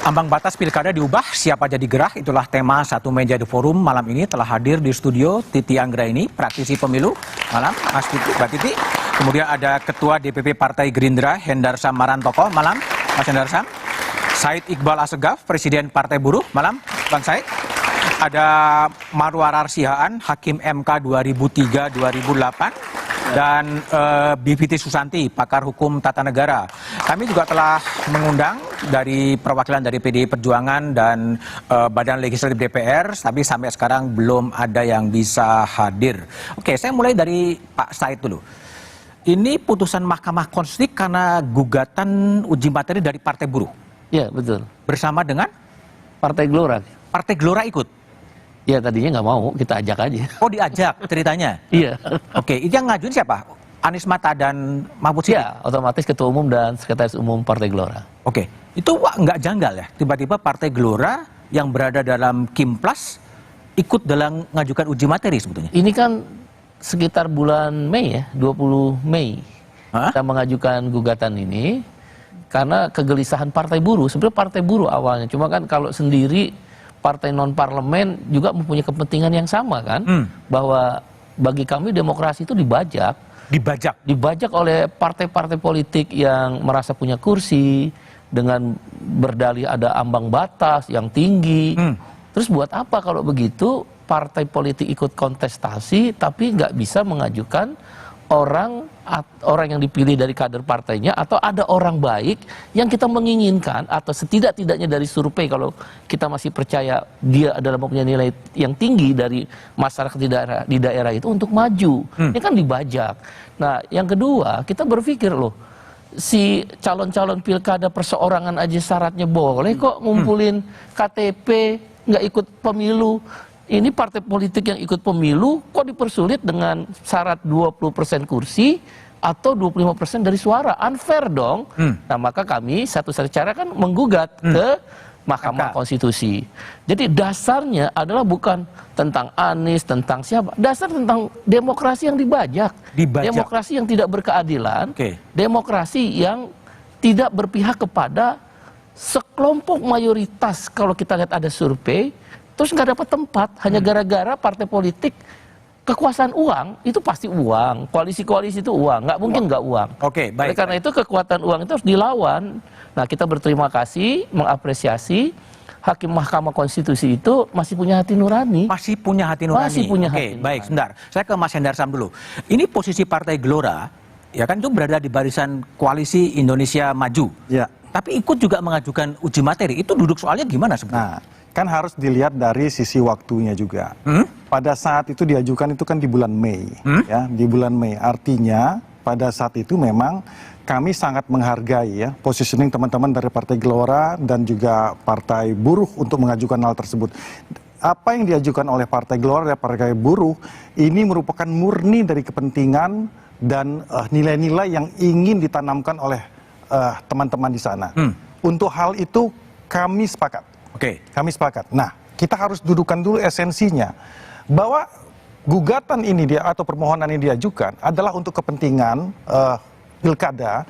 Ambang batas pilkada diubah, siapa jadi gerah, itulah tema Satu Meja The Forum malam ini. Telah hadir di studio Titi Anggraini, praktisi pemilu. Malam, Mas Titi, Mbak Titi. Kemudian ada Ketua DPP Partai Gerindra, Hendarsam Marantoko. Malam, Mas Hendarsam. Said Iqbal Assegaf, Presiden Partai Buruh. Malam, Bang Said. Ada Marwarar Sihaan, Hakim MK 2003-2008. Dan Bivitri Susanti, pakar hukum tata negara. Kami juga telah mengundang dari perwakilan dari PDI Perjuangan dan Badan Legislatif DPR, tapi sampai sekarang belum ada yang bisa hadir. Oke, saya mulai dari Pak Said dulu. Ini putusan Mahkamah Konstitusi karena gugatan uji materi dari Partai Buruh. Iya, betul. Bersama dengan Partai Gelora. Partai Gelora ikut? Ya tadinya nggak mau, kita ajak aja. Oh, diajak ceritanya? Iya. Oke, yang ngajuin siapa? Anies Mata dan Mahfud Siddiq? Ya, otomatis Ketua Umum dan Sekretaris Umum Partai Gelora. Oke, itu nggak janggal ya? Tiba-tiba Partai Gelora yang berada dalam Kimplas ikut dalam mengajukan uji materi sebetulnya? Ini kan sekitar bulan Mei ya, 20 Mei. Kita mengajukan gugatan ini karena kegelisahan Partai Buruh. Sebenarnya Partai Buruh awalnya, cuma kan kalau sendiri partai non-parlemen juga mempunyai kepentingan yang sama kan, bahwa bagi kami demokrasi itu dibajak oleh partai-partai politik yang merasa punya kursi dengan berdalih ada ambang batas yang tinggi. Terus buat apa kalau begitu partai politik ikut kontestasi tapi nggak bisa mengajukan orang yang dipilih dari kader partainya, atau ada orang baik yang kita menginginkan, atau setidak-tidaknya dari survei kalau kita masih percaya dia adalah mempunyai nilai yang tinggi dari masyarakat di daerah itu untuk maju. Ini kan dibajak. Nah, yang kedua, kita berpikir loh, si calon-calon pilkada perseorangan aja syaratnya boleh kok ngumpulin KTP, nggak ikut pemilu. Ini partai politik yang ikut pemilu kok dipersulit dengan syarat 20% kursi atau 25% dari suara. Unfair dong. Nah, maka kami satu-satu cara kan menggugat ke Mahkamah Konstitusi. Jadi dasarnya adalah bukan tentang Anies, tentang siapa. Dasar tentang demokrasi yang dibajak. Demokrasi yang tidak berkeadilan. Demokrasi yang tidak berpihak kepada sekelompok mayoritas. Kalau kita lihat ada survei, terus nggak dapat tempat hanya gara-gara partai politik kekuasaan uang, itu pasti uang, koalisi-koalisi itu uang, nggak mungkin nggak uang. Oke, baik. Oleh karena itu kekuatan uang itu harus dilawan. Nah, kita berterima kasih, mengapresiasi Hakim Mahkamah Konstitusi itu masih punya hati nurani. Masih punya hati nurani. Masih punya hati nurani. Baik, sebentar. Saya ke Mas Hendarsam dulu. Ini posisi Partai Gelora, ya kan, itu berada di barisan Koalisi Indonesia Maju. Ya. Tapi ikut juga mengajukan uji materi. Itu duduk soalnya gimana sebenarnya? Nah, kan harus dilihat dari sisi waktunya juga. Pada saat itu diajukan itu kan di bulan Mei, ya, di bulan Mei. Artinya pada saat itu memang kami sangat menghargai ya positioning teman-teman dari Partai Gelora dan juga Partai Buruh untuk mengajukan hal tersebut. Apa yang diajukan oleh Partai Gelora dan Partai Buruh ini merupakan murni dari kepentingan dan nilai-nilai yang ingin ditanamkan oleh teman-teman di sana. Untuk hal itu kami sepakat. Kami sepakat. Nah, kita harus dudukan dulu esensinya bahwa gugatan ini atau permohonan ini diajukan adalah untuk kepentingan pilkada,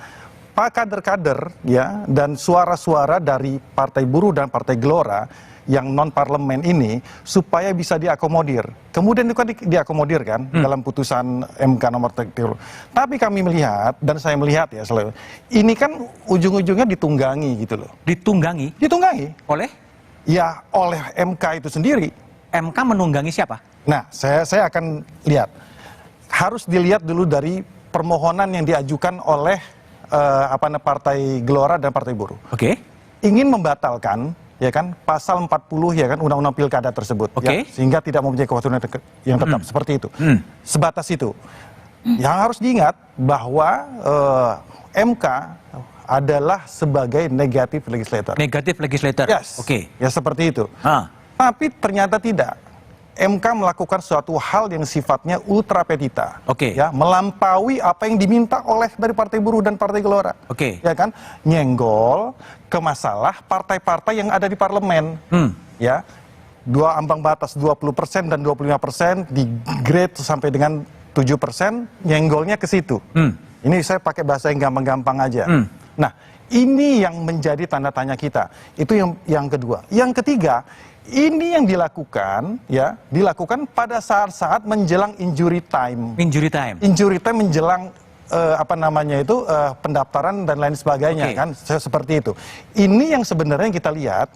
kader-kader ya dan suara-suara dari Partai Buruh dan Partai Gelora yang non parlemen ini supaya bisa diakomodir. Kemudian itu kan diakomodir kan dalam putusan MK nomor 30. Tapi kami melihat dan saya melihat ya selalu ini kan ujung-ujungnya ditunggangi gitu loh. Ditunggangi? Ditunggangi. Oleh? Ya, oleh MK itu sendiri. MK menunggangi siapa? Nah, saya akan lihat. Harus dilihat dulu dari permohonan yang diajukan oleh Partai Gelora dan Partai Buruh. Ingin membatalkan, ya kan, pasal 40 ya kan Undang-Undang Pilkada tersebut. Ya, sehingga tidak mempunyai kekuatan yang tetap seperti itu. Sebatas itu. Yang harus diingat bahwa MK adalah sebagai negatif legislator. Negatif legislator. Yes. Ya seperti itu. Tapi ternyata tidak. MK melakukan suatu hal yang sifatnya ultra petita. Ya, melampaui apa yang diminta oleh dari Partai Buruh dan Partai Gelora. Ya kan? Nyenggol ke masalah partai-partai yang ada di parlemen. Ya. Dua ambang batas 20% dan 25% di grade sampai dengan 7%, nyenggolnya ke situ. Ini saya pakai bahasa yang gampang-gampang aja. Nah, ini yang menjadi tanda tanya kita. Itu yang kedua. Yang ketiga, ini yang dilakukan pada saat-saat menjelang injury time. Injury time. Injury time menjelang pendaftaran dan lain sebagainya, kan seperti itu. Ini yang sebenarnya kita lihat,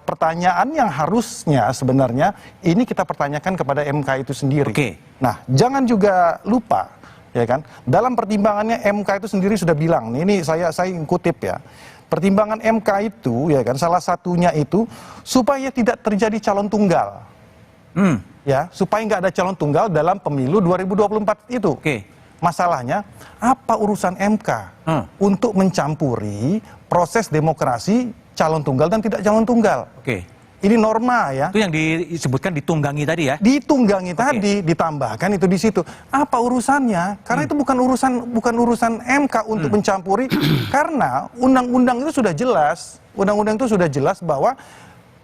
pertanyaan yang harusnya sebenarnya ini kita pertanyakan kepada MK itu sendiri. Nah, jangan juga lupa, ya kan, dalam pertimbangannya MK itu sendiri sudah bilang, ini saya kutip ya, pertimbangan MK itu, ya kan, salah satunya itu supaya tidak terjadi calon tunggal, ya, supaya nggak ada calon tunggal dalam pemilu 2024 itu. Masalahnya, apa urusan MK untuk mencampuri proses demokrasi calon tunggal dan tidak calon tunggal? Ini norma ya. Itu yang disebutkan ditunggangi tadi ya? Ditunggangi tadi, ditambahkan itu di situ. Apa urusannya? Karena itu bukan urusan MK untuk mencampuri, karena undang-undang itu sudah jelas. Undang-undang itu sudah jelas bahwa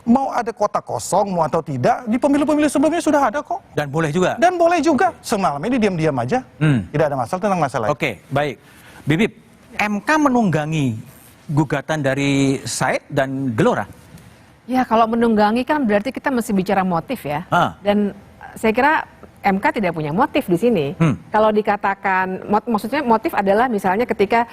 mau ada kota kosong, mau atau tidak, di pemilu-pemilu sebelumnya sudah ada kok. Dan boleh juga? Dan boleh juga. Semalam ini diam-diam aja. Tidak ada masalah tentang masalah itu. Oke, baik. Bibip, MK menunggangi gugatan dari Said dan Gelora? Ya, kalau menunggangi kan berarti kita mesti bicara motif ya. Dan saya kira MK tidak punya motif di sini. Kalau dikatakan, maksudnya motif adalah misalnya ketika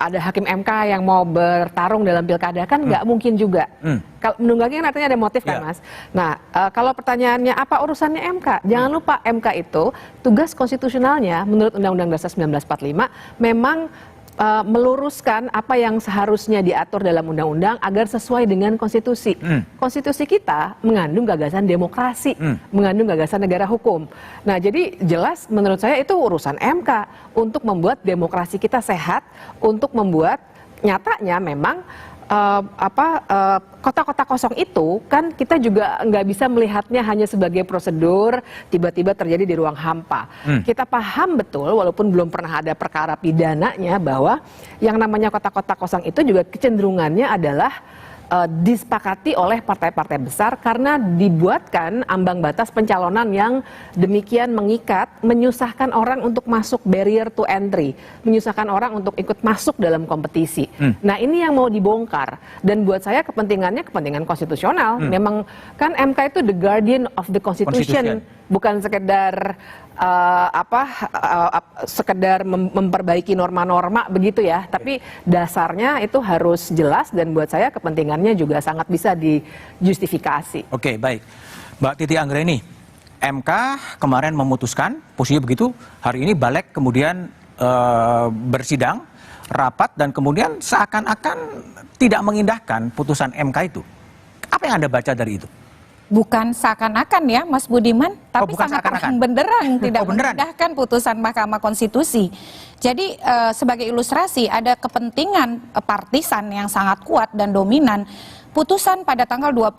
ada hakim MK yang mau bertarung dalam pilkada, kan nggak mungkin juga. Kalau menunggangi kan artinya ada motif kan, Mas. Nah, kalau pertanyaannya apa urusannya MK? Jangan lupa MK itu tugas konstitusionalnya menurut Undang-Undang Dasar 1945 memang meluruskan apa yang seharusnya diatur dalam undang-undang agar sesuai dengan konstitusi. Konstitusi kita mengandung gagasan demokrasi, mengandung gagasan negara hukum. Nah, jadi jelas menurut saya itu urusan MK untuk membuat demokrasi kita sehat, untuk membuat nyatanya memang kota-kota kosong itu kan kita juga nggak bisa melihatnya hanya sebagai prosedur tiba-tiba terjadi di ruang hampa. Kita paham betul walaupun belum pernah ada perkara pidananya bahwa yang namanya kota-kota kosong itu juga kecenderungannya adalah disepakati oleh partai-partai besar karena dibuatkan ambang batas pencalonan yang demikian mengikat, menyusahkan orang untuk masuk barrier to entry, menyusahkan orang untuk ikut masuk dalam kompetisi. Nah, ini yang mau dibongkar dan buat saya kepentingannya kepentingan konstitusional. Memang kan MK itu the guardian of the constitution. Bukan sekedar sekedar memperbaiki norma-norma begitu ya, tapi dasarnya itu harus jelas dan buat saya kepentingannya juga sangat bisa dijustifikasi. Oke, baik. Mbak Titi Anggraini, MK kemarin memutuskan, posisinya begitu, hari ini balik kemudian bersidang, rapat dan kemudian seakan-akan tidak mengindahkan putusan MK itu. Apa yang Anda baca dari itu? Bukan seakan-akan ya Mas Budiman, tapi sangat terang-benderang tidak mengindahkan putusan Mahkamah Konstitusi. Jadi sebagai ilustrasi ada kepentingan partisan yang sangat kuat dan dominan. Putusan pada tanggal 20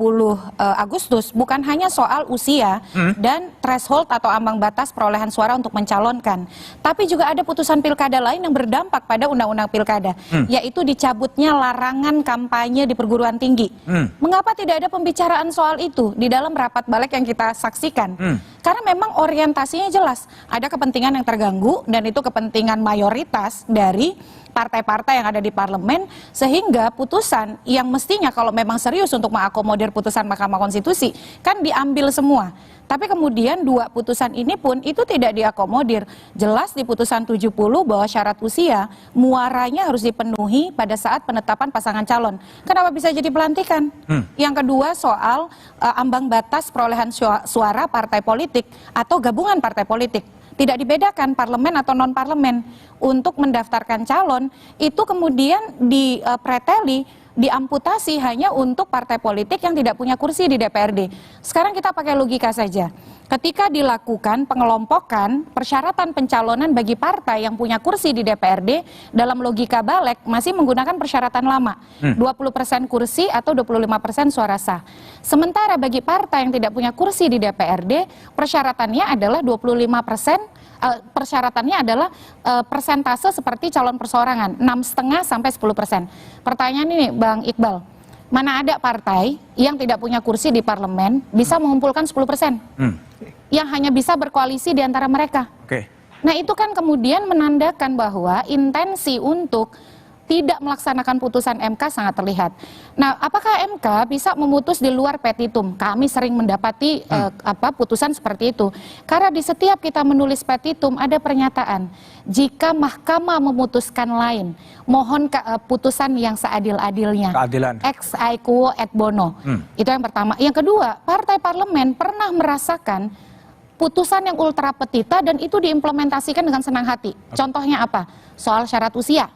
Agustus bukan hanya soal usia dan threshold atau ambang batas perolehan suara untuk mencalonkan, tapi juga ada putusan pilkada lain yang berdampak pada undang-undang pilkada, yaitu dicabutnya larangan kampanye di perguruan tinggi. Mengapa tidak ada pembicaraan soal itu di dalam rapat balik yang kita saksikan? Karena memang orientasinya jelas, ada kepentingan yang terganggu dan itu kepentingan mayoritas dari partai-partai yang ada di parlemen, sehingga putusan yang mestinya kalau memang serius untuk mengakomodir putusan Mahkamah Konstitusi kan diambil semua. Tapi kemudian dua putusan ini pun itu tidak diakomodir. Jelas di putusan 70 bahwa syarat usia muaranya harus dipenuhi pada saat penetapan pasangan calon. Kenapa bisa jadi pelantikan? Yang kedua soal ambang batas perolehan suara partai politik atau gabungan partai politik. Tidak dibedakan parlemen atau non-parlemen. Untuk mendaftarkan calon, itu kemudian dipreteli, diamputasi hanya untuk partai politik yang tidak punya kursi di DPRD. Sekarang kita pakai logika saja. Ketika dilakukan pengelompokan persyaratan pencalonan bagi partai yang punya kursi di DPRD, dalam logika balik masih menggunakan persyaratan lama. 20% kursi atau 25% suara sah. Sementara bagi partai yang tidak punya kursi di DPRD, persyaratannya adalah 25%. Persyaratannya adalah persentase seperti calon perseorangan, 6,5 sampai 10%. Pertanyaan ini Bang Iqbal, mana ada partai yang tidak punya kursi di parlemen bisa mengumpulkan 10%? Yang hanya bisa berkoalisi di antara mereka. Nah itu kan kemudian menandakan bahwa intensi untuk tidak melaksanakan putusan MK sangat terlihat. Nah, apakah MK bisa memutus di luar petitum? Kami sering mendapati putusan seperti itu. Karena di setiap kita menulis petitum ada pernyataan, jika mahkamah memutuskan lain, mohon putusan yang seadil-adilnya. Keadilan. Ex aequo et bono. Itu yang pertama. Yang kedua, partai parlemen pernah merasakan putusan yang ultra petita dan itu diimplementasikan dengan senang hati. Contohnya apa? Soal syarat usia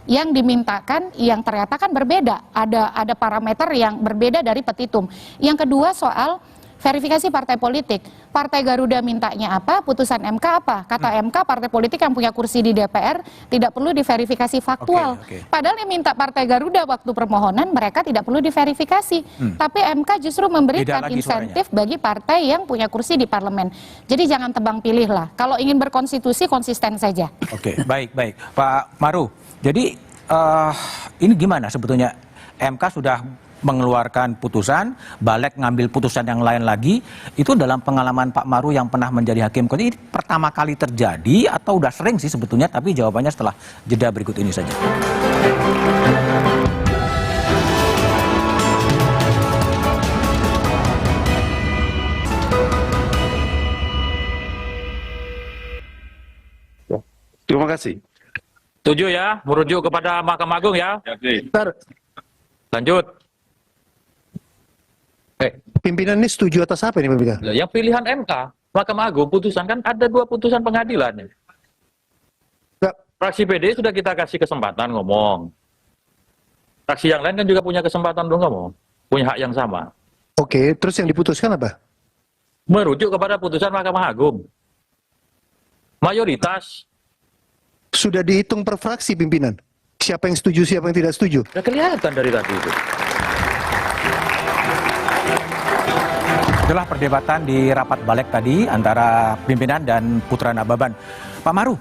yang dimintakan yang ternyata kan berbeda, ada parameter yang berbeda dari petitum. Yang kedua soal verifikasi partai politik. Partai Garuda mintanya apa, putusan MK apa? Kata MK, partai politik yang punya kursi di DPR tidak perlu diverifikasi faktual. Padahal yang minta Partai Garuda waktu permohonan mereka tidak perlu diverifikasi. Tapi MK justru memberikan insentif bagi partai yang punya kursi di parlemen. Jadi jangan tebang pilih lah. Kalau ingin berkonstitusi, konsisten saja. Oke, baik. Pak Maru, jadi ini gimana sebetulnya? MK sudah mengeluarkan putusan, balik ngambil putusan yang lain lagi. Itu dalam pengalaman Pak Maru yang pernah menjadi hakim, ini pertama kali terjadi atau udah sering sih sebetulnya? Tapi jawabannya setelah jeda berikut ini saja. Terima kasih. Setuju ya, merujuk kepada Mahkamah Agung ya. Lanjut. Pimpinan ini setuju atas apa ini pimpinan? Yang pilihan MK, Mahkamah Agung putusan kan ada 2 putusan pengadilan. Fraksi PD sudah kita kasih kesempatan ngomong. Fraksi yang lain kan juga punya kesempatan untuk ngomong, punya hak yang sama. Oke, terus yang diputuskan apa? Merujuk kepada putusan Mahkamah Agung. Mayoritas. Sudah dihitung per fraksi pimpinan. Siapa yang setuju, siapa yang tidak setuju? Sudah kelihatan dari tadi itu. Itulah perdebatan di rapat balik tadi antara pimpinan dan Putra Nababan. Pak Maru,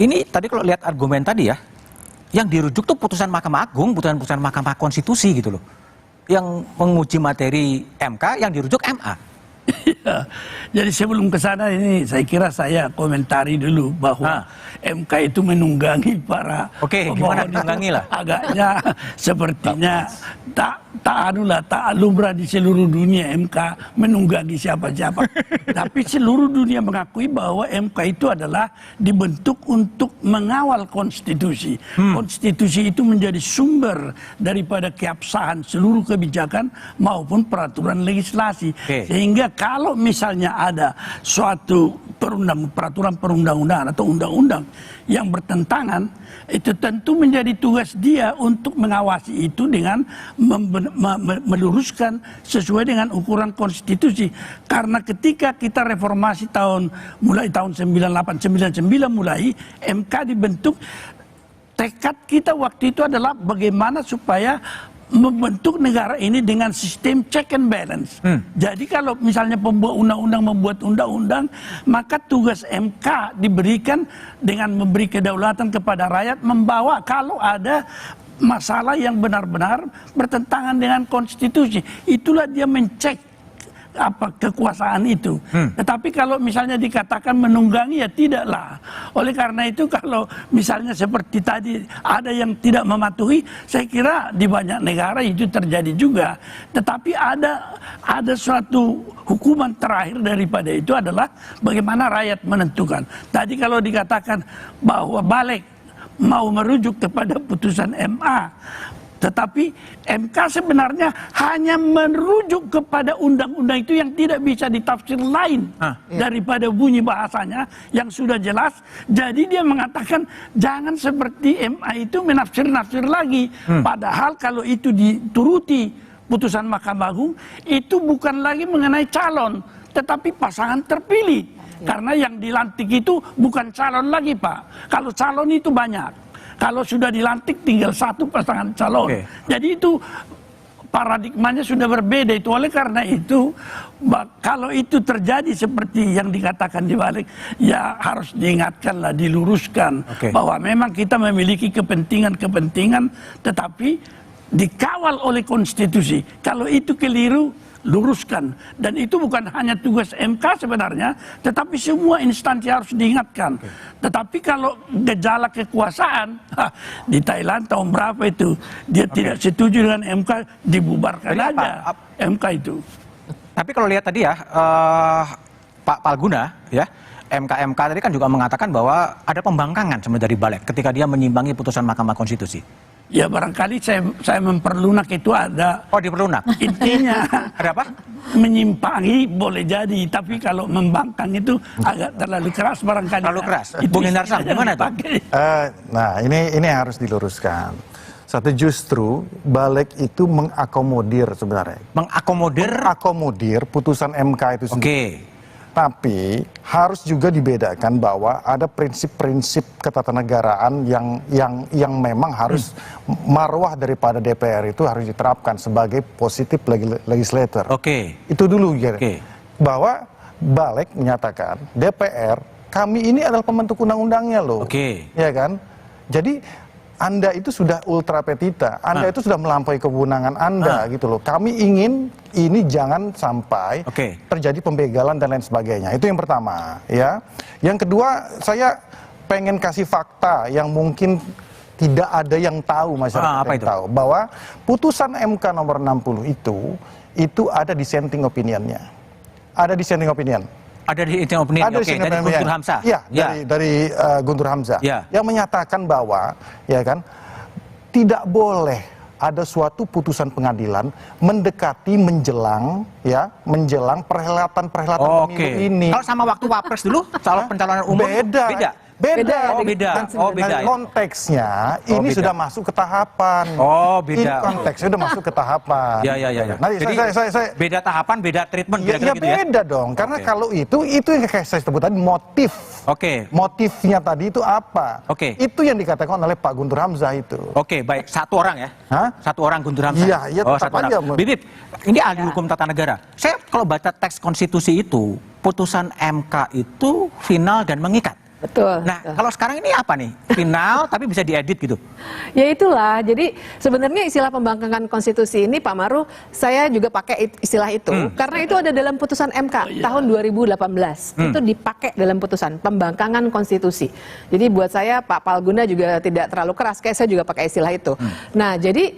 ini tadi kalau lihat argumen tadi ya, yang dirujuk tuh putusan Mahkamah Agung, putusan Mahkamah Konstitusi gitu loh. Yang menguji materi MK, yang dirujuk MA. Ya, jadi sebelum ke sana ini saya kira saya komentari dulu bahwa MK itu menunggangi para gimana menunggangi lah? Agaknya sepertinya tak lumrah di seluruh dunia MK menunggangi siapa-siapa. Tapi seluruh dunia mengakui bahwa MK itu adalah dibentuk untuk mengawal konstitusi. Konstitusi itu menjadi sumber daripada keabsahan seluruh kebijakan maupun peraturan legislasi. Sehingga kalau misalnya ada suatu peraturan perundang-undangan atau undang-undang yang bertentangan, itu tentu menjadi tugas dia untuk mengawasi itu dengan meluruskan sesuai dengan ukuran konstitusi. Karena ketika kita reformasi mulai tahun 98, 99 mulai, MK dibentuk, tekad kita waktu itu adalah bagaimana supaya membentuk negara ini dengan sistem check and balance. Jadi kalau misalnya pembuat undang-undang membuat undang-undang, maka tugas MK diberikan dengan memberi kedaulatan kepada rakyat, membawa kalau ada masalah yang benar-benar bertentangan dengan konstitusi. Itulah dia mencek kekuasaan itu. Tetapi kalau misalnya dikatakan menunggangi, ya tidaklah. Oleh karena itu kalau misalnya seperti tadi ada yang tidak mematuhi, saya kira di banyak negara itu terjadi juga. Tetapi ada suatu hukuman terakhir daripada itu adalah bagaimana rakyat menentukan. Tadi kalau dikatakan bahwa balik mau merujuk kepada putusan MA, tetapi MK sebenarnya hanya merujuk kepada undang-undang itu yang tidak bisa ditafsir lain daripada bunyi bahasanya yang sudah jelas. Jadi dia mengatakan jangan seperti MA itu menafsir-nafsir lagi. Padahal kalau itu dituruti putusan Mahkamah Agung, itu bukan lagi mengenai calon, tetapi pasangan terpilih. Karena yang dilantik itu bukan calon lagi, Pak. Kalau calon itu banyak. Kalau sudah dilantik tinggal satu pasangan calon. Jadi itu paradigmanya sudah berbeda itu. Oleh karena itu kalau itu terjadi seperti yang dikatakan di balik, ya harus diingatkanlah, diluruskan bahwa memang kita memiliki kepentingan-kepentingan tetapi dikawal oleh konstitusi. Kalau itu keliru, luruskan. Dan itu bukan hanya tugas MK sebenarnya, tetapi semua instansi harus diingatkan. Tetapi kalau gejala kekuasaan, di Thailand tahun berapa itu, dia tidak setuju dengan MK, dibubarkan aja MK itu. Tapi kalau lihat tadi ya, Pak Palguna, ya, MK tadi kan juga mengatakan bahwa ada pembangkangan sebenarnya dari balik ketika dia menyimpangi putusan Mahkamah Konstitusi. Ya barangkali saya memperlunak itu ada. Oh, diperlunak. Intinya ada apa? Menyimpangi boleh jadi, tapi kalau membangkang itu agak terlalu keras barangkali. Terlalu keras. Bung Hindarsam, gimana itu? Nah, ini harus diluruskan. Satu, justru balik itu mengakomodir sebenarnya. Mengakomodir putusan MK itu sendiri. Tapi harus juga dibedakan bahwa ada prinsip-prinsip ketatanegaraan yang memang harus marwah daripada DPR itu harus diterapkan sebagai positif legislator. Itu dulu ya. Bahwa balik menyatakan DPR, kami ini adalah pembentuk undang-undangnya loh. Ya kan? Jadi Anda itu sudah ultra petita, Anda itu sudah melampaui kewenangan Anda gitu loh. Kami ingin ini jangan sampai terjadi pembegalan dan lain sebagainya. Itu yang pertama, ya. Yang kedua, saya pengen kasih fakta yang mungkin tidak ada yang tahu, masyarakat yang tahu, bahwa putusan MK nomor 60 itu ada dissenting opinion-nya. Ada dissenting opinion. Ada di opinion, dari Guntur Hamzah. Iya, dari Guntur Hamzah. Yang menyatakan bahwa, ya kan, tidak boleh ada suatu putusan pengadilan mendekati menjelang perhelatan pemilu ini. Kalau sama waktu Wapres dulu, soal pencalonan umum beda. Konteksnya ini sudah masuk ke tahapan. Ini konteksnya sudah masuk ke tahapan. Nanti jadi beda tahapan, beda treatment. Beda dong. Karena kalau itu yang kayak saya sebut tadi motif. Motifnya tadi itu apa? Itu yang dikatakan oleh Pak Guntur Hamzah itu. Baik. Satu orang ya? Satu orang Guntur Hamzah? Iya, tetap aja. Bibip, ini ahli hukum tata negara. Saya kalau baca teks konstitusi itu, putusan MK itu final dan mengikat. Betul. Nah, kalau sekarang ini apa nih? Final tapi bisa diedit gitu. Ya itulah. Jadi sebenarnya istilah pembangkangan konstitusi ini, Pak Maru, saya juga pakai istilah itu karena itu ada dalam putusan MK tahun 2018. Itu dipakai dalam putusan pembangkangan konstitusi. Jadi buat saya Pak Palguna juga tidak terlalu keras, kayak saya juga pakai istilah itu. Nah, jadi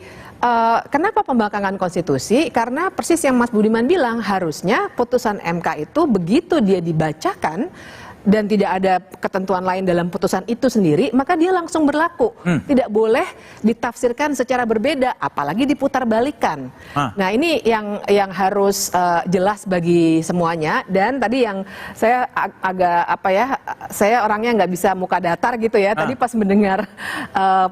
kenapa pembangkangan konstitusi? Karena persis yang Mas Budiman bilang, harusnya putusan MK itu begitu dia dibacakan dan tidak ada ketentuan lain dalam putusan itu sendiri, maka dia langsung berlaku. Tidak boleh ditafsirkan secara berbeda, apalagi diputar balikan. Nah, ini yang harus jelas bagi semuanya. Dan tadi yang saya agak saya orangnya nggak bisa muka datar gitu ya. Tadi pas mendengar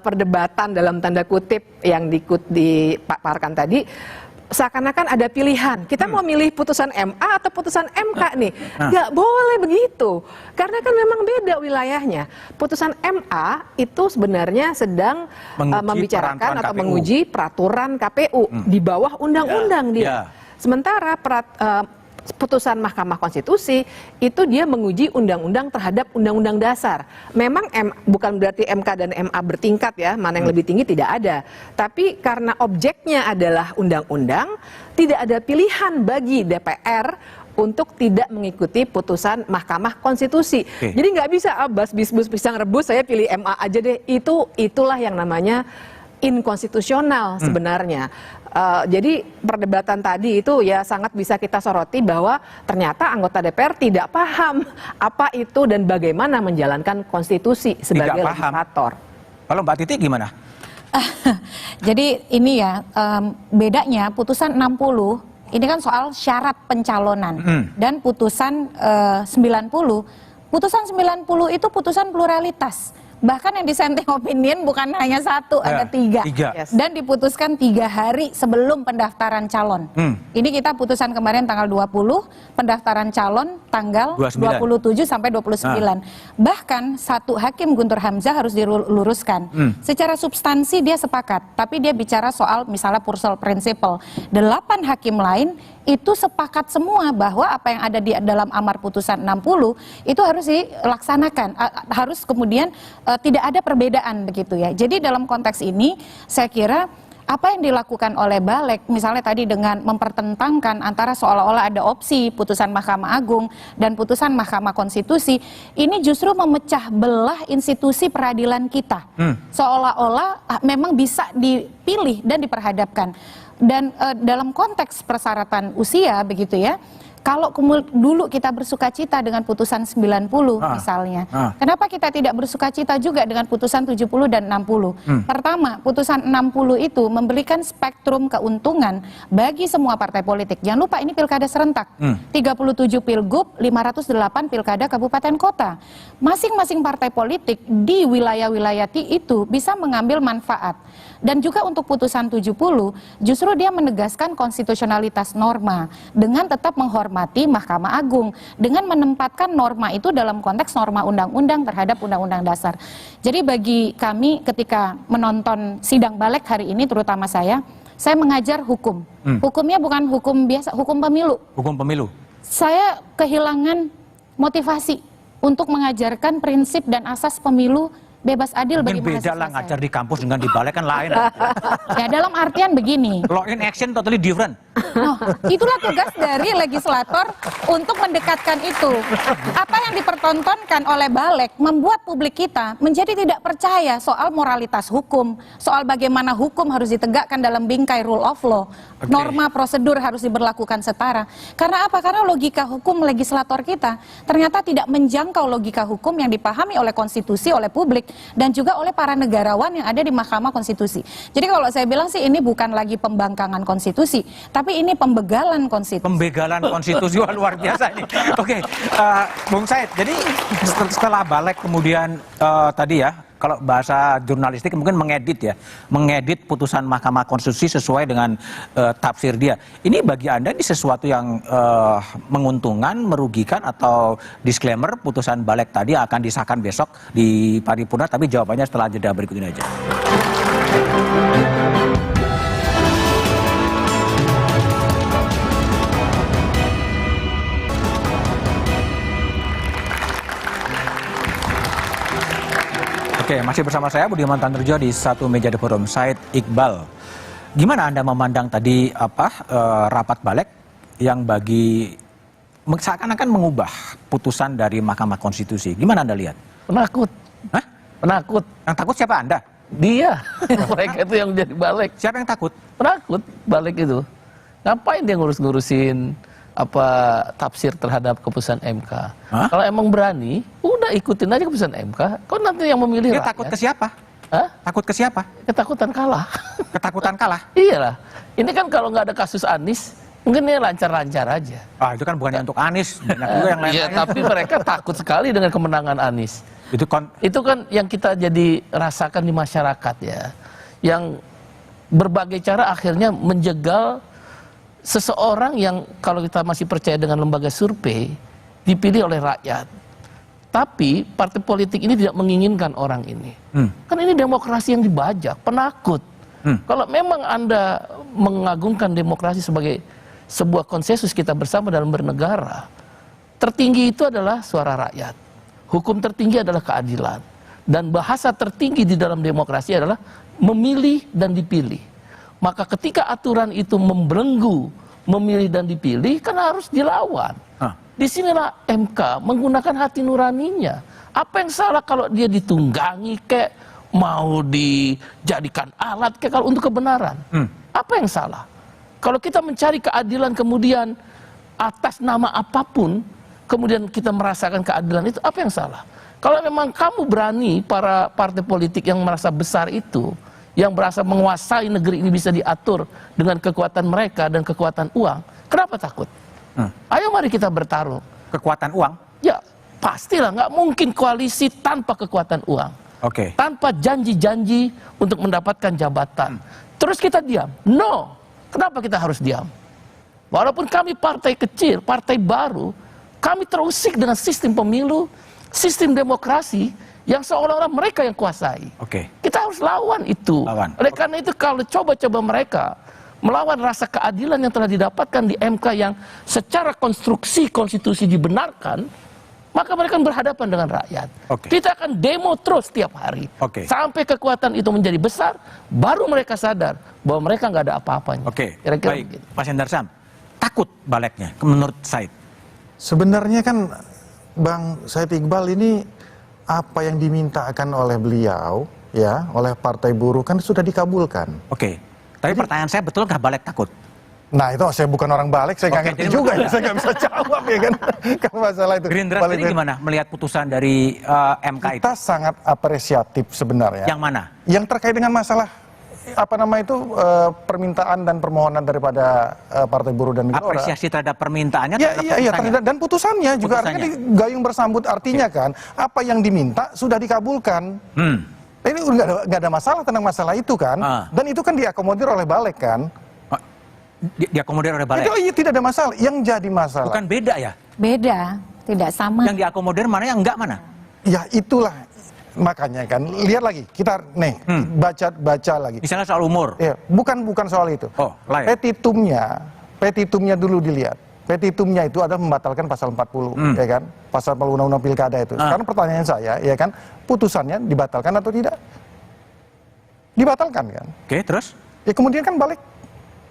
perdebatan dalam tanda kutip yang dipaparkan tadi, seakan-akan ada pilihan. Kita mau milih putusan MA atau putusan MK nih. Nggak boleh begitu. Karena kan memang beda wilayahnya. Putusan MA itu sebenarnya sedang membicarakan atau menguji peraturan KPU. Di bawah undang-undang dia. Sementara putusan Mahkamah Konstitusi itu dia menguji undang-undang terhadap undang-undang dasar. Memang bukan berarti MK dan MA bertingkat ya, mana yang lebih tinggi tidak ada. Tapi karena objeknya adalah undang-undang, tidak ada pilihan bagi DPR untuk tidak mengikuti putusan Mahkamah Konstitusi. Jadi nggak bisa bas-bis-bus pisang rebus saya pilih MA aja deh. Itulah yang namanya inkonstitusional sebenarnya. Jadi perdebatan tadi itu ya sangat bisa kita soroti bahwa ternyata anggota DPR tidak paham apa itu dan bagaimana menjalankan konstitusi sebagai legislator. Kalau Mbak Titi gimana? Jadi ini ya bedanya putusan 60 ini kan soal syarat pencalonan dan putusan 90. Putusan 90 itu putusan pluralitas. Bahkan yang dissenting opinion bukan hanya satu, ada tiga. Dan diputuskan 3 hari sebelum pendaftaran calon. Ini kita putusan kemarin tanggal 20, pendaftaran calon tanggal 27 sampai 29. Bahkan satu hakim Guntur Hamzah harus diluruskan. Secara substansi dia sepakat, tapi dia bicara soal misalnya Purcell Principle. 8 hakim lain itu sepakat semua bahwa apa yang ada di dalam amar putusan 60 itu harus dilaksanakan, harus kemudian tidak ada perbedaan begitu ya. Jadi dalam konteks ini saya kira apa yang dilakukan oleh Balik, misalnya tadi dengan mempertentangkan antara seolah-olah ada opsi putusan Mahkamah Agung dan putusan Mahkamah Konstitusi, ini justru memecah belah institusi peradilan kita. Seolah-olah memang bisa dipilih dan diperhadapkan. Dan dalam konteks persyaratan usia begitu ya, kalau dulu kita bersukacita dengan putusan 90 misalnya, kenapa kita tidak bersukacita juga dengan putusan 70 dan 60? Pertama, putusan 60 itu memberikan spektrum keuntungan bagi semua partai politik. Jangan lupa ini pilkada serentak, 37 pilgub, 508 pilkada kabupaten kota. Masing-masing partai politik di wilayah-wilayah itu bisa mengambil manfaat. Dan juga untuk putusan 70, justru dia menegaskan konstitusionalitas norma dengan tetap menghormati Mahkamah Agung, dengan menempatkan norma itu dalam konteks norma undang-undang terhadap undang-undang dasar. Jadi bagi kami ketika menonton sidang Balik hari ini, terutama saya mengajar hukum. Hukumnya bukan hukum biasa, hukum pemilu. Hukum pemilu. Saya kehilangan motivasi untuk mengajarkan prinsip dan asas pemilu bebas adil bagi mahasiswa. Beda lah ngajar di kampus dengan di Balik kan lain. Ya dalam artian begini. Law in action totally different. Oh, itulah tugas dari legislator untuk mendekatkan itu. Apa yang dipertontonkan oleh Balik membuat publik kita menjadi tidak percaya soal moralitas hukum, soal bagaimana hukum harus ditegakkan dalam bingkai rule of law, norma prosedur harus diberlakukan setara. Karena apa? Karena logika hukum legislator kita ternyata tidak menjangkau logika hukum yang dipahami oleh konstitusi, oleh publik, dan juga oleh para negarawan yang ada di Mahkamah Konstitusi. Jadi kalau saya bilang sih ini bukan lagi pembangkangan konstitusi, tapi ini pembegalan konstitusi. Pembegalan konstitusi, wah, luar biasa ini. Oke, Bung Said, jadi setelah Balik kemudian tadi ya, kalau bahasa jurnalistik mungkin mengedit putusan Mahkamah Konstitusi sesuai dengan tafsir dia. Ini bagi Anda ini sesuatu yang menguntungkan, merugikan, atau disclaimer putusan Balik tadi akan disahkan besok di paripurna, tapi jawabannya setelah jeda berikut ini aja. Oke, masih bersama saya Budiman Tanurjo di Satu Meja The Forum. Said Iqbal, gimana Anda memandang tadi rapat Balik yang seakan-akan mengubah putusan dari Mahkamah Konstitusi? Gimana Anda lihat? Penakut. Hah? Penakut. Yang takut siapa Anda? Dia. Mereka itu yang jadi Balik. Siapa yang takut? Penakut Balik itu. Ngapain dia ngurusin tafsir terhadap keputusan MK? Hah? Kalau emang berani, udah ikutin aja keputusan MK. Kok nanti yang memilih Dia rakyat? takut ke siapa? Hah? Takut ke siapa? Ketakutan kalah. Ketakutan kalah? Iyalah. Ini kan kalau nggak ada kasus Anies, mungkin dia lancar-lancar aja. Itu kan bukannya untuk Anies, banyak juga yang lain. Iya, tapi mereka takut sekali dengan kemenangan Anies. Itu kan yang kita jadi rasakan di masyarakat ya. Yang berbagai cara akhirnya menjegal seseorang yang kalau kita masih percaya dengan lembaga survei dipilih oleh rakyat. Tapi partai politik ini tidak menginginkan orang ini. Kan ini demokrasi yang dibajak, penakut. Kalau memang Anda mengagungkan demokrasi sebagai sebuah konsensus kita bersama dalam bernegara, tertinggi itu adalah suara rakyat. Hukum tertinggi adalah keadilan. Dan bahasa tertinggi di dalam demokrasi adalah memilih dan dipilih. Maka ketika aturan itu membelenggu memilih dan dipilih, kan harus dilawan. Disinilah MK menggunakan hati nuraninya. Apa yang salah kalau dia ditunggangi kayak mau dijadikan alat kayak kalau untuk kebenaran? Apa yang salah? Kalau kita mencari keadilan kemudian atas nama apapun, kemudian kita merasakan keadilan itu, apa yang salah? Kalau memang kamu berani, para partai politik yang merasa besar itu, yang berasa menguasai negeri ini bisa diatur dengan kekuatan mereka dan kekuatan uang, kenapa takut? Ayo mari kita bertarung. Kekuatan uang? Ya pastilah, nggak mungkin koalisi tanpa kekuatan uang. Tanpa janji-janji untuk mendapatkan jabatan. Terus kita diam? No. Kenapa kita harus diam? Walaupun kami partai kecil, partai baru, kami terusik dengan sistem pemilu, sistem demokrasi, yang seolah-olah mereka yang kuasai. Kita harus lawan itu. Oleh karena itu kalau coba-coba mereka melawan rasa keadilan yang telah didapatkan di MK yang secara konstruksi konstitusi dibenarkan, maka mereka berhadapan dengan rakyat. Kita akan demo terus setiap hari. Sampai kekuatan itu menjadi besar, baru mereka sadar bahwa mereka nggak ada apa-apanya. Oke, Kira-kira baik. begitu. Pak Sendarsam, takut Baleknya menurut Said? Sebenarnya kan Bang Said Iqbal ini apa yang dimintakan oleh beliau ya, oleh Partai Buruh kan sudah dikabulkan. Oke, tapi pertanyaan saya, betulkah Balek takut? Nah itu saya bukan orang balik, saya nggak ngerti juga, ya. Saya nggak bisa jawab ya kan, kalau masalah itu. Gerindra sendiri gimana melihat putusan dari MK itu? Kita sangat apresiatif sebenarnya. Yang mana? Yang terkait dengan masalah permintaan dan permohonan daripada Partai Buruh dan Gelora. Apresiasi terhadap permintaannya, dan putusannya juga artinya digayung bersambut, artinya kan apa yang diminta sudah dikabulkan. Ini nggak ada masalah tentang masalah itu kan, dan itu kan diakomodir oleh Balek kan. Diakomodir oleh Balek? Itu tidak ada masalah. Yang jadi masalah. Bukan beda ya? Beda, tidak sama. Yang diakomodir mana, yang enggak mana? Ya itulah. Makanya kan, lihat lagi, kita baca lagi. Misalnya soal umur? Ya, bukan soal itu. Oh, lain. Petitumnya dulu dilihat. Petitumnya itu adalah membatalkan pasal 40, ya kan? Pasal Undang-Undang Pilkada itu. Sekarang pertanyaan saya, ya kan, putusannya dibatalkan atau tidak? Dibatalkan kan? Oke, terus? Ya kemudian kan balik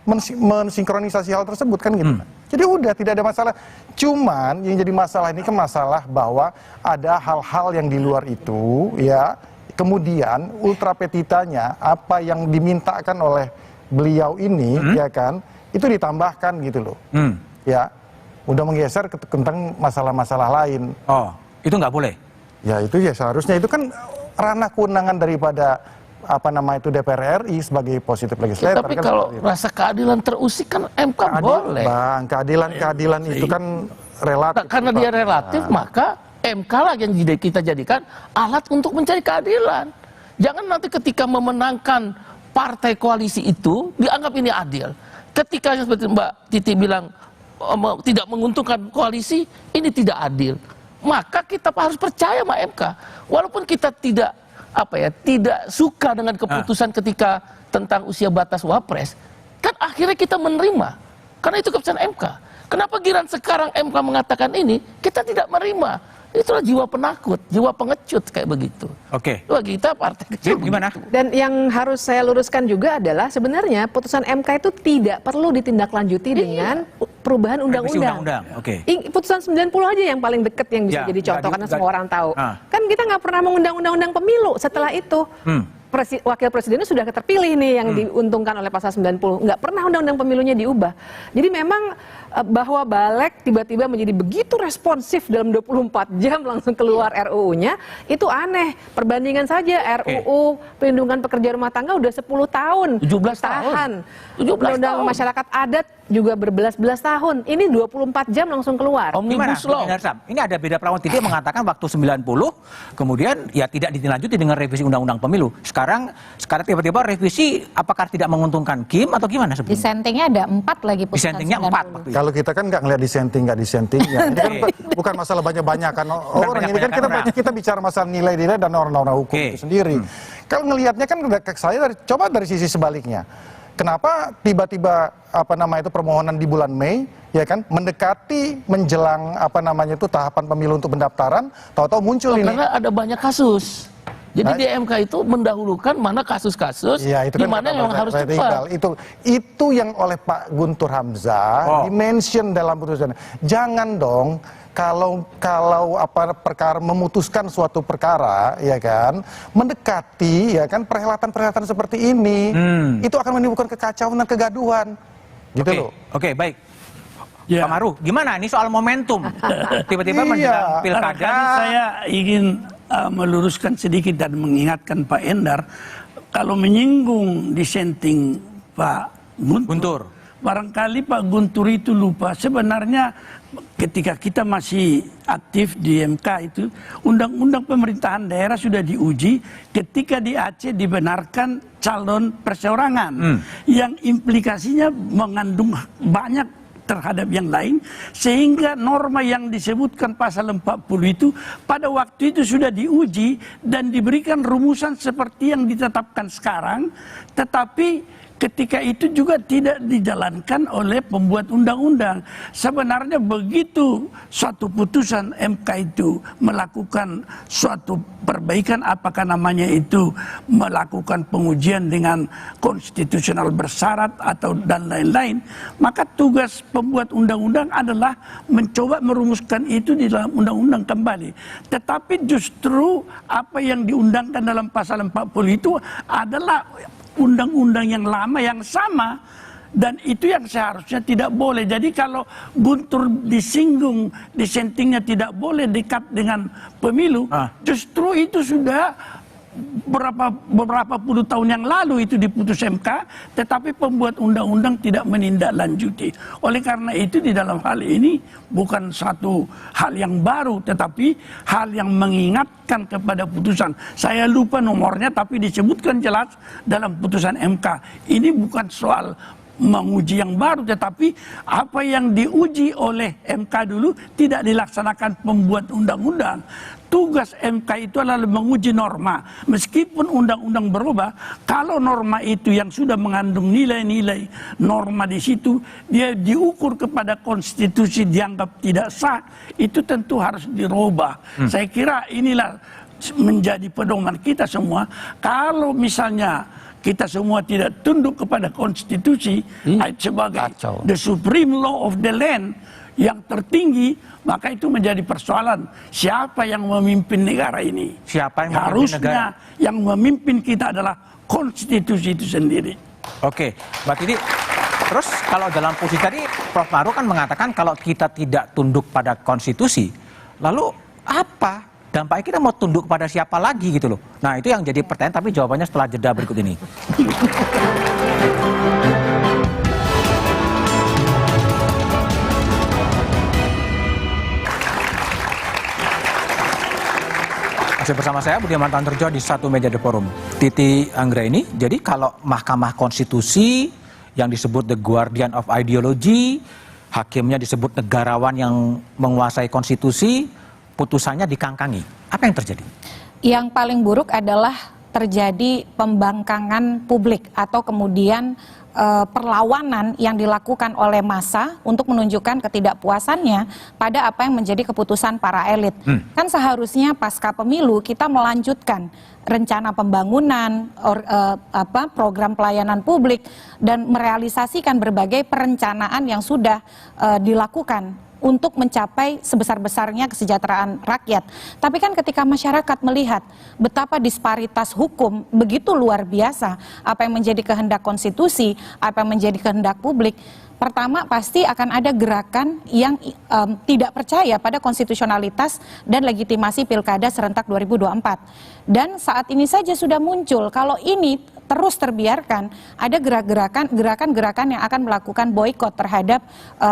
mensinkronisasi hal tersebut kan gitu. Jadi udah tidak ada masalah. Cuman yang jadi masalah ini kan masalah bahwa ada hal-hal yang di luar itu ya. Kemudian ultra petitanya apa yang dimintakan oleh beliau ini ya kan itu ditambahkan gitu loh. Ya. Udah menggeser ke tentang masalah-masalah lain. Oh, itu nggak boleh? Ya itu ya seharusnya itu kan ranah kewenangan daripada DPR RI sebagai positif legislator. Tapi kan kalau rasa keadilan terusik kan MK boleh. Bang, keadilan itu kan relatif. Karena dia relatif, maka MK lah yang kita jadikan alat untuk mencari keadilan. Jangan nanti ketika memenangkan partai koalisi itu dianggap ini adil. Ketika seperti Mbak Titi bilang tidak menguntungkan koalisi, ini tidak adil. Maka kita harus percaya sama MK. Walaupun kita tidak suka dengan keputusan ketika tentang usia batas wapres, kan akhirnya kita menerima karena itu keputusan MK. Kenapa giran sekarang MK mengatakan ini kita tidak menerima? Itulah jiwa penakut, jiwa pengecut kayak begitu. Oke. Bagi kita partai kecil gimana? Dan yang harus saya luruskan juga adalah sebenarnya putusan MK itu tidak perlu ditindaklanjuti dengan perubahan undang-undang. Oke. Putusan 90 aja yang paling deket yang bisa jadi contoh karena semua orang tahu. Kan kita nggak pernah mengundang undang-undang pemilu setelah itu. Wakil presidennya sudah terpilih nih yang diuntungkan oleh pasal 90. Nggak pernah undang-undang pemilunya diubah. Jadi memang bahwa Balek tiba-tiba menjadi begitu responsif dalam 24 jam langsung keluar RUU-nya, itu aneh. Perbandingan saja RUU Perlindungan Pekerja Rumah Tangga udah 10 tahun. 17 tahun. Undang-undang masyarakat adat juga berbelas-belas tahun. Ini 24 jam langsung keluar. Omnibus Law. Ini ada beda pelawan. Titi mengatakan waktu 90, kemudian ya tidak ditindaklanjuti dengan revisi undang-undang pemilu. Sekarang tiba-tiba revisi, apakah tidak menguntungkan Kim atau gimana sebenarnya? Dissentingnya ada 4 lagi putusan. Dissentingnya 4 waktu itu. Kalau kita kan nggak ngelihat dissenting nggak dissenting, ya. Ini kan bukan masalah banyak-banyakan orang. Ini kan kita bicara masalah nilai-nilai dan norma-norma hukum itu sendiri. Kalau ngelihatnya kan saya coba dari sisi sebaliknya. Kenapa tiba-tiba permohonan di bulan Mei ya kan mendekati menjelang tahapan pemilu untuk pendaftaran, tahu-tahu muncul ini. Karena ada banyak kasus. Jadi di MK itu mendahulukan mana kasus-kasus di mana yang harus cepat. Itu yang oleh Pak Guntur Hamzah dimention dalam putusan. Jangan dong kalau perkara memutuskan suatu perkara ya kan mendekati ya kan perhelatan-perhelatan seperti ini itu akan menimbulkan kekacauan dan kegaduhan. Gitu loh. Oke, baik. Pak Maru, gimana ini soal momentum? Tiba-tiba menjelang pilkada. Saya ingin meluruskan sedikit dan mengingatkan Pak Endar, kalau menyinggung dissenting Pak Guntur, barangkali Pak Guntur itu lupa sebenarnya ketika kita masih aktif di MK itu, undang-undang pemerintahan daerah sudah diuji ketika di Aceh dibenarkan calon perseorangan yang implikasinya mengandung banyak terhadap yang lain, sehingga norma yang disebutkan pasal 40 itu pada waktu itu sudah diuji dan diberikan rumusan seperti yang ditetapkan sekarang, tetapi ketika itu juga tidak dijalankan oleh pembuat undang-undang. Sebenarnya begitu suatu putusan MK itu melakukan suatu perbaikan, apakah namanya itu melakukan pengujian dengan konstitusional bersyarat atau dan lain-lain, maka tugas pembuat undang-undang adalah mencoba merumuskan itu di dalam undang-undang kembali. Tetapi justru apa yang diundangkan dalam pasal 40 itu adalah undang-undang yang lama yang sama, dan itu yang seharusnya tidak boleh. Jadi kalau Guntur disinggung, disentingnya tidak boleh dekat dengan pemilu, justru itu sudah beberapa puluh tahun yang lalu itu diputus MK, tetapi pembuat undang-undang tidak menindaklanjuti. Oleh karena itu di dalam hal ini bukan satu hal yang baru, tetapi hal yang mengingatkan kepada putusan. Saya lupa nomornya, tapi disebutkan jelas dalam putusan MK. Ini bukan soal menguji yang baru, tetapi apa yang diuji oleh MK dulu tidak dilaksanakan pembuat undang-undang. Tugas MK itu adalah menguji norma. Meskipun undang-undang berubah, kalau norma itu yang sudah mengandung nilai-nilai norma di situ, dia diukur kepada konstitusi dianggap tidak sah, itu tentu harus dirubah. Saya kira inilah menjadi pedoman kita semua. Kalau misalnya kita semua tidak tunduk kepada konstitusi sebagai the supreme law of the land yang tertinggi, maka itu menjadi persoalan siapa yang memimpin negara ini. Siapa yang harusnya negara? Yang memimpin kita adalah konstitusi itu sendiri. Oke, Mbak Titi. Terus kalau dalam posisi tadi Prof. Maru kan mengatakan kalau kita tidak tunduk pada konstitusi, lalu apa dampaknya, kita mau tunduk pada siapa lagi gitu loh. Nah itu yang jadi pertanyaan, tapi jawabannya setelah jeda berikut ini. Masih bersama saya Budiman Tanterjo di Satu Meja The Forum. Titi Anggraini, jadi kalau Mahkamah Konstitusi yang disebut the guardian of ideology, hakimnya disebut negarawan yang menguasai konstitusi, putusannya dikangkangi. Apa yang terjadi? Yang paling buruk adalah terjadi pembangkangan publik atau kemudian perlawanan yang dilakukan oleh massa untuk menunjukkan ketidakpuasannya pada apa yang menjadi keputusan para elit. Kan seharusnya pasca pemilu kita melanjutkan rencana pembangunan, program pelayanan publik, dan merealisasikan berbagai perencanaan yang sudah dilakukan untuk mencapai sebesar-besarnya kesejahteraan rakyat. Tapi kan ketika masyarakat melihat betapa disparitas hukum begitu luar biasa, apa yang menjadi kehendak konstitusi, apa yang menjadi kehendak publik, pertama pasti akan ada gerakan yang tidak percaya pada konstitusionalitas dan legitimasi pilkada serentak 2024. Dan saat ini saja sudah muncul, kalau ini terus terbiarkan, ada gerakan-gerakan yang akan melakukan boikot terhadap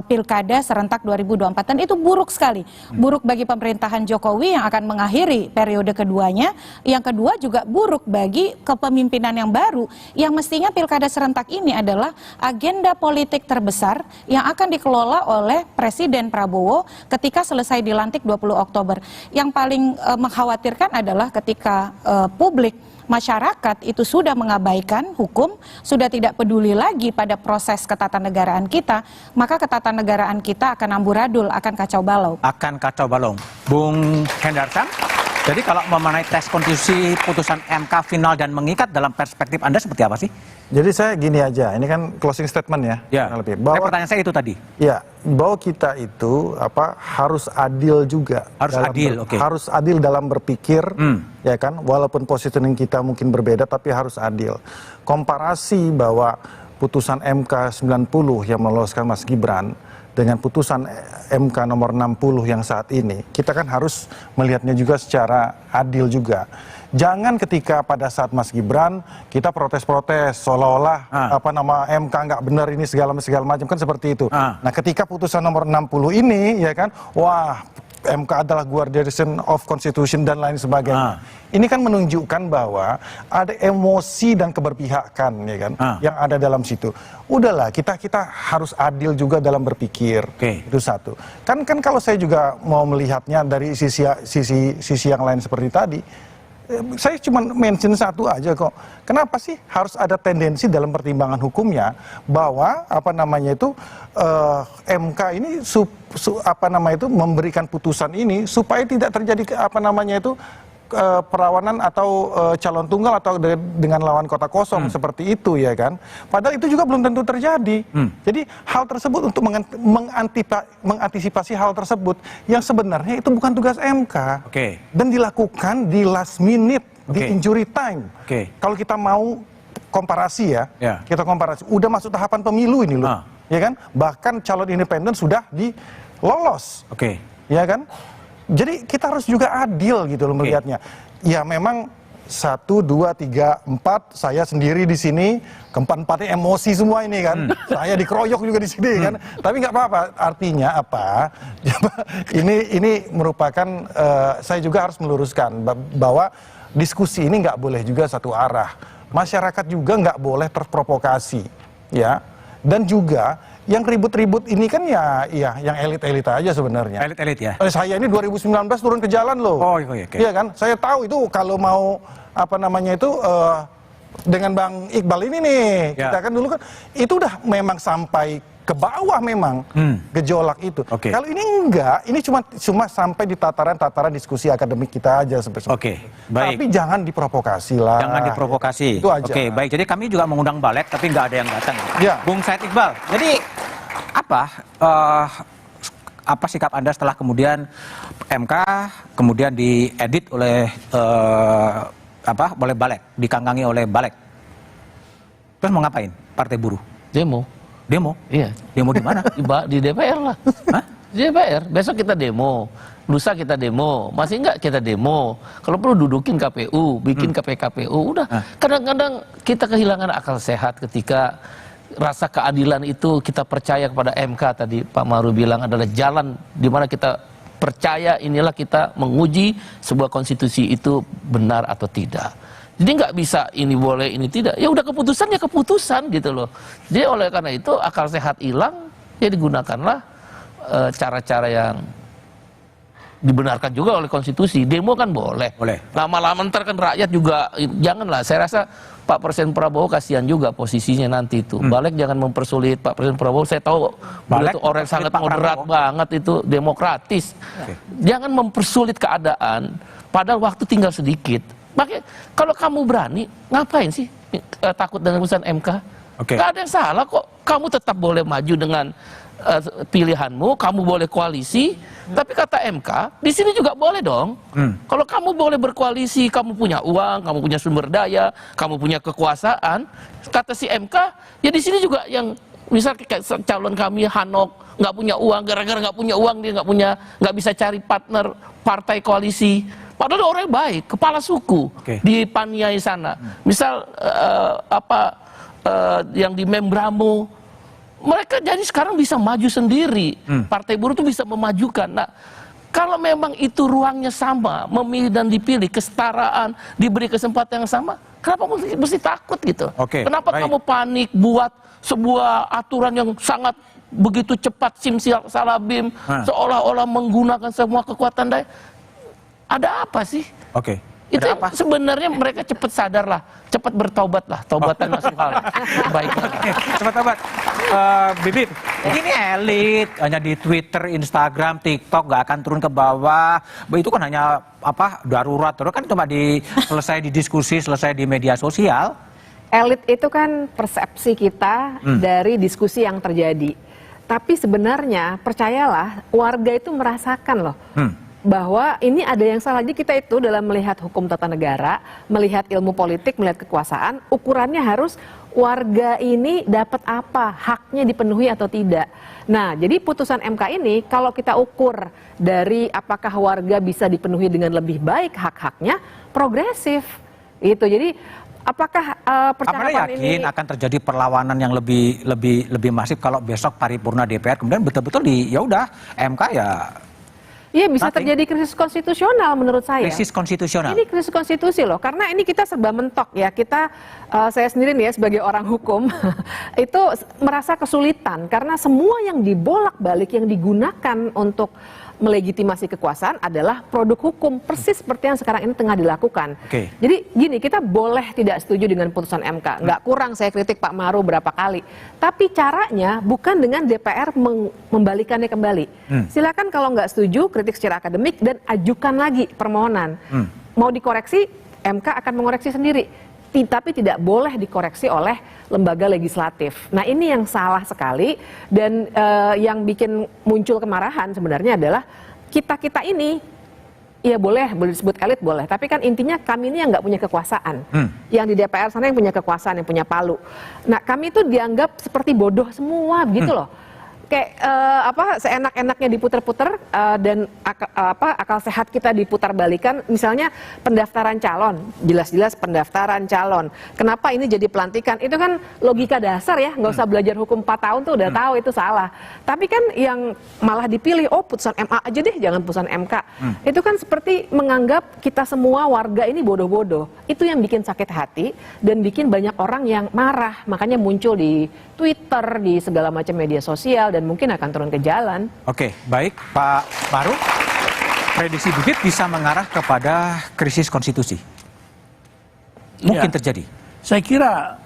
pilkada serentak 2024. Dan itu buruk sekali. Buruk bagi pemerintahan Jokowi yang akan mengakhiri periode keduanya. Yang kedua juga buruk bagi kepemimpinan yang baru, yang mestinya pilkada serentak ini adalah agenda politik terbesar yang akan dikelola oleh Presiden Prabowo ketika selesai dilantik 20 Oktober. Yang paling mengkhawatirkan adalah ketika publik, masyarakat itu sudah mengabaikan hukum, sudah tidak peduli lagi pada proses ketatanegaraan kita, maka ketatanegaraan kita akan amburadul, akan kacau balau. Akan kacau balau. Bung Hendarsan, jadi kalau memenai tes konstitusi putusan MK final dan mengikat, dalam perspektif Anda seperti apa sih? Jadi saya gini aja, ini kan closing statement ya. Ya. Lebih. Bahwa, pertanyaan saya itu tadi. Ya, bahwa kita itu harus adil juga. Harus adil, oke. Harus adil dalam berpikir, ya kan. Walaupun positioning kita mungkin berbeda, tapi harus adil. Komparasi bahwa putusan MK 90 yang meloloskan Mas Gibran dengan putusan MK nomor 60 yang saat ini, kita kan harus melihatnya juga secara adil juga. Jangan ketika pada saat Mas Gibran kita protes-protes seolah-olah MK nggak benar ini segala macam, kan seperti itu. Nah ketika putusan nomor 60 ini ya kan, wah MK adalah guardian of constitution dan lain sebagainya. Ini kan menunjukkan bahwa ada emosi dan keberpihakan ya kan yang ada dalam situ. Udahlah, kita harus adil juga dalam berpikir. Itu satu. Kan kalau saya juga mau melihatnya dari sisi yang lain seperti tadi, saya cuma mention satu aja kok. Kenapa sih harus ada tendensi dalam pertimbangan hukumnya bahwa MK ini memberikan putusan ini supaya tidak terjadi perlawanan atau calon tunggal atau dengan lawan kota kosong seperti itu ya kan. Padahal itu juga belum tentu terjadi. Jadi hal tersebut untuk mengantisipasi hal tersebut yang sebenarnya itu bukan tugas MK. Dan dilakukan di last minute, di injury time. Kalau kita mau komparasi ya, kita komparasi. Udah masuk tahapan pemilu ini loh. Ya kan? Bahkan calon independen sudah lolos. Ya kan? Jadi kita harus juga adil gitu loh melihatnya. Ya memang 1, 2, 3, 4 saya sendiri di sini, keempat-empatnya emosi semua ini kan. Saya dikeroyok juga di sini kan. Tapi nggak apa-apa. Artinya apa? ini merupakan saya juga harus meluruskan bahwa diskusi ini nggak boleh juga satu arah. Masyarakat juga nggak boleh terprovokasi, ya. Dan juga yang ribut-ribut ini kan ya yang elit-elit aja sebenarnya. Elit-elit ya? Saya ini 2019 turun ke jalan loh. Iya kan? Saya tahu itu kalau mau dengan Bang Iqbal ini nih, kita kan dulu kan itu udah memang sampai ke bawah memang gejolak itu. Kalau ini enggak, ini cuma sampai di tataran diskusi akademik kita aja baik. Tapi jangan diprovokasi lah. Jangan diprovokasi. Itu aja. Baik. Jadi kami juga mengundang Balek, tapi nggak ada yang datang. Bung Said Iqbal. Jadi apa sikap Anda setelah kemudian MK kemudian diedit oleh oleh Balek, dikangkangi oleh Balek? Terus mau ngapain Partai Buruh? Demo. Iya. Demo di mana? Di DPR lah. Hah? Di DPR. Besok kita demo. Lusa kita demo. Masih enggak kita demo. Kalau perlu dudukin KPU, bikin KPKPU. Udah. Kadang-kadang kita kehilangan akal sehat ketika rasa keadilan itu kita percaya kepada MK tadi Pak Maru bilang adalah jalan di mana kita percaya inilah kita menguji sebuah konstitusi itu benar atau tidak. Jadi nggak bisa ini boleh ini tidak. Ya udah keputusan ya keputusan gitu loh. Jadi oleh karena itu akal sehat hilang ya digunakanlah cara-cara yang dibenarkan juga oleh konstitusi. Demo kan boleh. Lama-lama ntar kan rakyat juga janganlah. Saya rasa Pak Presiden Prabowo kasihan juga posisinya nanti itu. Balek jangan mempersulit Pak Presiden Prabowo. Saya tahu beliau itu orang sangat moderat banget itu, demokratis. Jangan mempersulit keadaan. Padahal waktu tinggal sedikit. Makanya kalau kamu berani, ngapain sih takut dengan putusan MK? Gak ada yang salah kok. Kamu tetap boleh maju dengan pilihanmu, kamu boleh koalisi, tapi kata MK, di sini juga boleh dong. Kalau kamu boleh berkoalisi, kamu punya uang, kamu punya sumber daya, kamu punya kekuasaan, kata si MK, ya di sini juga yang misal kayak calon kami Hanok nggak punya uang, gara-gara nggak punya uang dia nggak bisa cari partner partai koalisi. Padahal orang baik, kepala suku di Paniai sana. Misal yang di Membramo, mereka jadi sekarang bisa maju sendiri. Partai Buruh itu bisa memajukan. Nah, kalau memang itu ruangnya sama, memilih dan dipilih, kesetaraan, diberi kesempatan yang sama, kenapa mesti takut gitu? Kenapa kamu panik buat sebuah aturan yang sangat begitu cepat simsalabim, seolah-olah menggunakan semua kekuatan daya? Ada apa sih? Itu sebenarnya mereka cepat sadar lah, cepat bertobat lah, taubatan nasuha. Baik. Cepat tobat. Bibip, ini elit hanya di Twitter, Instagram, TikTok nggak akan turun ke bawah. Itu kan hanya darurat, terus kan cuma selesai di diskusi, selesai di media sosial. Elit itu kan persepsi kita dari diskusi yang terjadi. Tapi sebenarnya percayalah warga itu merasakan loh. Bahwa ini ada yang salah. Jadi kita itu dalam melihat hukum tata negara, melihat ilmu politik, melihat kekuasaan, ukurannya harus warga ini dapat apa, haknya dipenuhi atau tidak. Nah, jadi putusan MK ini kalau kita ukur dari apakah warga bisa dipenuhi dengan lebih baik hak-haknya, progresif. Gitu. Jadi apakah percakapan ini akan terjadi perlawanan yang lebih masif kalau besok paripurna DPR kemudian betul-betul ya udah MK ya. Iya bisa terjadi krisis konstitusional menurut saya. Krisis konstitusional. Ini krisis konstitusi loh, karena ini kita serba mentok ya. Saya sendiri nih ya sebagai orang hukum itu merasa kesulitan karena semua yang dibolak-balik yang digunakan untuk melegitimasi kekuasaan adalah produk hukum, persis seperti yang sekarang ini tengah dilakukan. Jadi gini, kita boleh tidak setuju dengan putusan MK, nggak kurang saya kritik Pak Maru berapa kali, tapi caranya bukan dengan DPR membalikannya kembali. Silakan kalau nggak setuju, kritik secara akademik dan ajukan lagi permohonan. Mau dikoreksi, MK akan mengoreksi sendiri, tapi tidak boleh dikoreksi oleh lembaga legislatif. Nah ini yang salah sekali, dan yang bikin muncul kemarahan sebenarnya adalah kita ini, ya boleh disebut elit boleh, tapi kan intinya kami ini yang nggak punya kekuasaan. Yang di DPR sana yang punya kekuasaan, yang punya palu. Nah kami itu dianggap seperti bodoh semua begitu loh. Kayak seenak-enaknya diputer-puter dan akal sehat kita diputar balikan. Misalnya pendaftaran calon, jelas-jelas pendaftaran calon. Kenapa ini jadi pelantikan? Itu kan logika dasar ya, nggak usah belajar hukum 4 tahun tuh udah tahu itu salah. Tapi kan yang malah dipilih, oh putusan MA aja deh, jangan putusan MK. Itu kan seperti menganggap kita semua warga ini bodoh-bodoh. Itu yang bikin sakit hati dan bikin banyak orang yang marah. Makanya muncul di Twitter, di segala macam media sosial, dan mungkin akan turun ke jalan. Oke, baik Pak Maru. Prediksi Bibit bisa mengarah kepada krisis konstitusi. Mungkin terjadi. Saya kira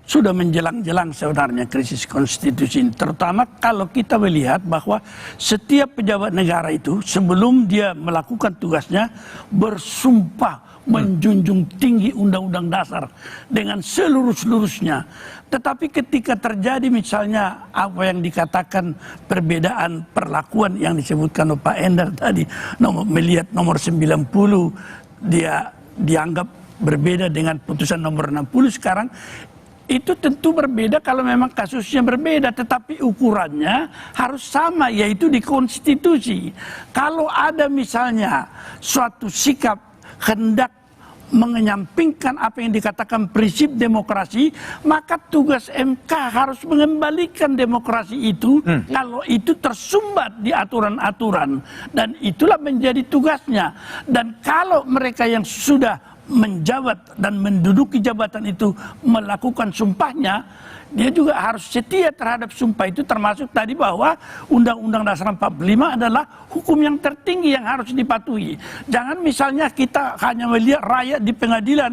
sudah menjelang-jelang sebenarnya krisis konstitusi, terutama kalau kita melihat bahwa setiap pejabat negara itu sebelum dia melakukan tugasnya bersumpah menjunjung tinggi Undang-Undang Dasar dengan seluruh-seluruhnya. Tetapi ketika terjadi misalnya apa yang dikatakan perbedaan perlakuan yang disebutkan oleh Pak Endar tadi, melihat nomor 90 dia dianggap berbeda dengan putusan nomor 60 sekarang, itu tentu berbeda kalau memang kasusnya berbeda, tetapi ukurannya harus sama, yaitu di konstitusi. Kalau ada misalnya suatu sikap hendak menyampingkan apa yang dikatakan prinsip demokrasi, maka tugas MK harus mengembalikan demokrasi itu kalau itu tersumbat di aturan-aturan, dan itulah menjadi tugasnya. Dan kalau mereka yang sudah menjabat dan menduduki jabatan itu melakukan sumpahnya, dia juga harus setia terhadap sumpah itu, termasuk tadi bahwa Undang-Undang Dasar 45 adalah hukum yang tertinggi yang harus dipatuhi. Jangan misalnya kita hanya melihat rakyat di pengadilan,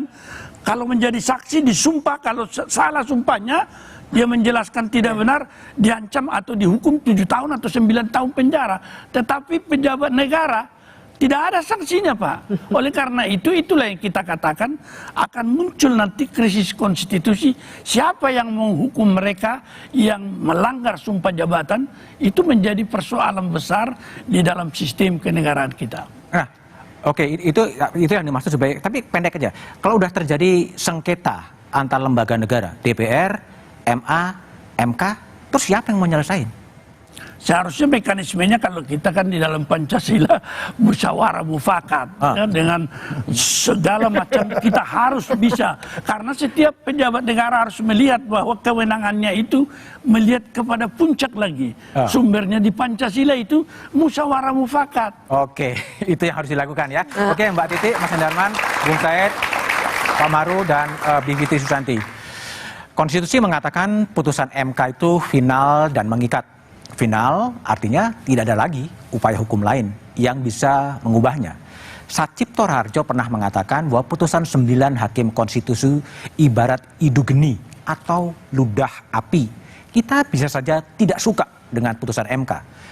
kalau menjadi saksi disumpah, kalau salah sumpahnya dia menjelaskan tidak benar, diancam atau dihukum 7 tahun atau 9 tahun penjara. Tetapi pejabat negara tidak ada sanksinya, Pak. Oleh karena itu, itulah yang kita katakan akan muncul nanti krisis konstitusi. Siapa yang menghukum mereka yang melanggar sumpah jabatan, itu menjadi persoalan besar di dalam sistem kenegaraan kita. Nah, oke, itu yang dimaksud sebagai, tapi pendek aja. Kalau udah terjadi sengketa antar lembaga negara, DPR, MA, MK, terus siapa yang mau nyelesain? Seharusnya mekanismenya kalau kita kan di dalam Pancasila musyawarah mufakat, ya, dengan segala macam kita harus bisa, karena setiap pejabat negara harus melihat bahwa kewenangannya itu melihat kepada puncak lagi. Sumbernya di Pancasila itu musyawarah mufakat. Oke, itu yang harus dilakukan ya. Oke, Mbak Titi, Mas Hendarman, Bung Said, Pak Maru, dan Bivitri Susanti. Konstitusi mengatakan putusan MK itu final dan mengikat. Final artinya tidak ada lagi upaya hukum lain yang bisa mengubahnya. Satcipto Harjo pernah mengatakan bahwa putusan 9 hakim konstitusi ibarat idu geni atau ludah api. Kita bisa saja tidak suka dengan putusan MK,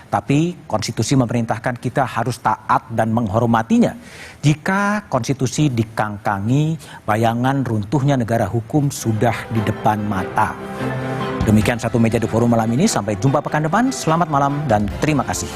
tapi konstitusi memerintahkan kita harus taat dan menghormatinya. Jika konstitusi dikangkangi, bayangan runtuhnya negara hukum sudah di depan mata. Demikian Satu Meja The Forum malam ini. Sampai jumpa pekan depan. Selamat malam dan terima kasih.